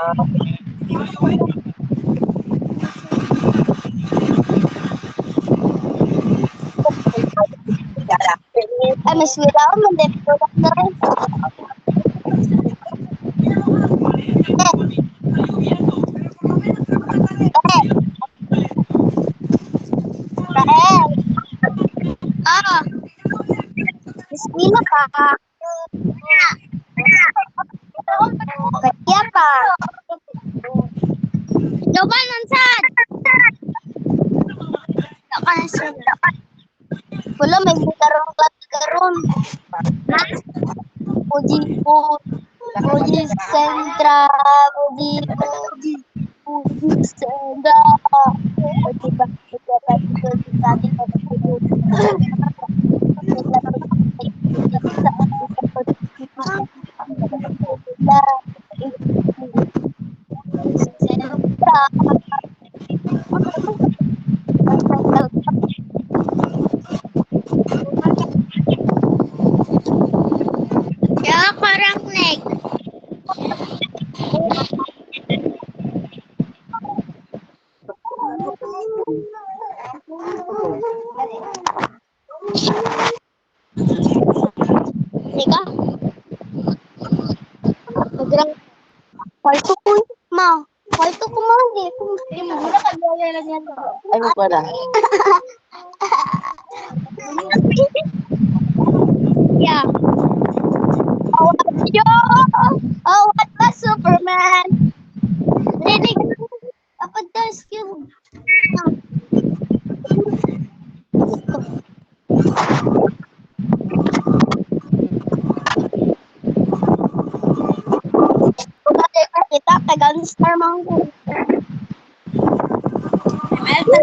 Ay, mas wala ako mandito na rin. Ah, mas wala ka. Kaya pa. Loban, nansad? Wala, may butarong karon. Ha? Puji Sentra, Puji Sentra. Puji ba? Ya, parang leg. Ika? Nagrang palto ko, ma. Palto ko, ma. Hindi mo muna kagaya lang yan. Ano pala? Yeah. Oh, yo! Oh, what was Superman? Really? Apa dah skill? Kita pegang star mangku. Lagi.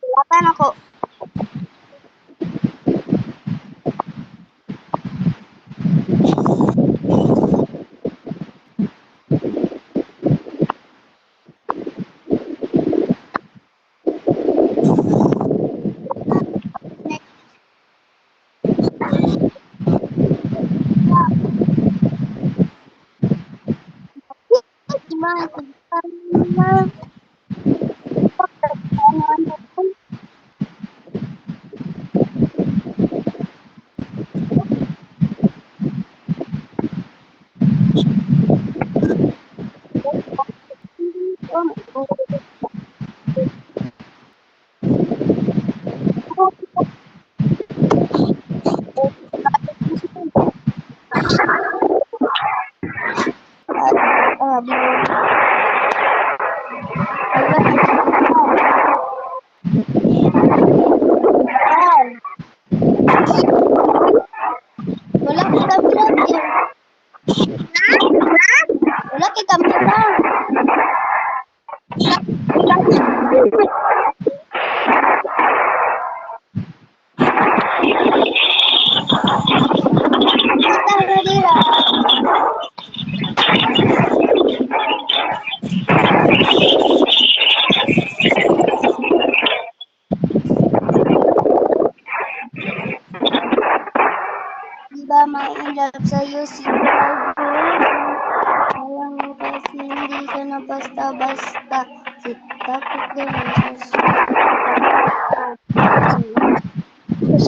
Silakan aku. Gimana? Wala kita bilang din. Wala kita bilang. Kita nila. Diba mailap sa'yo si Bago? Alam mo kasi hindi ka na basta-basta. Kita ko ganun sa Terus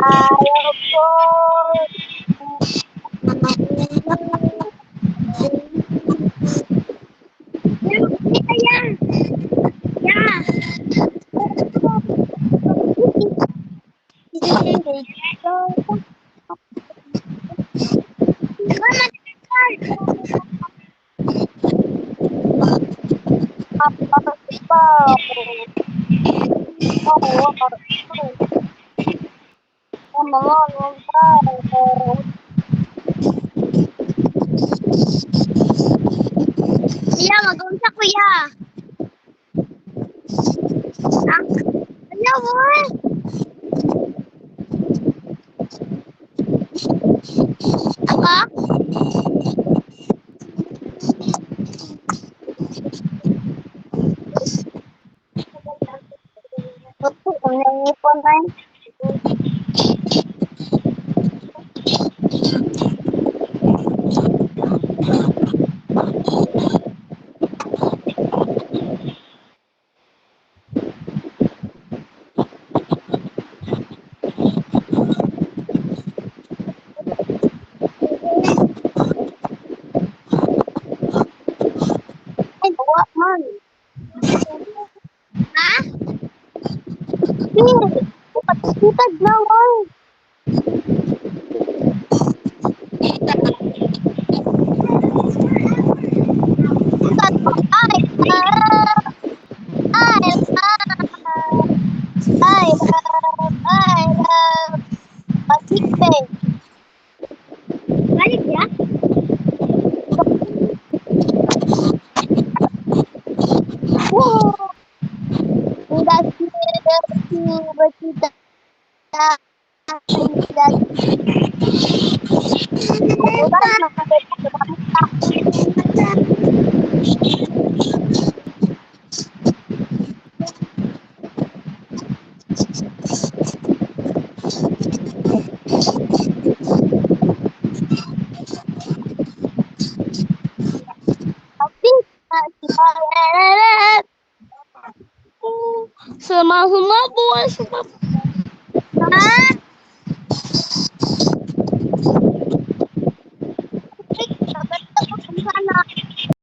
Ayaw ko. Kuya, mag-unsa kuya. Ano boy? Ako? Ang nangipon rin. Ay, bawa man. Ha? Patitag na boy. I love Pacific. Balik ya? Wow. Udah bercita Semua buat semua.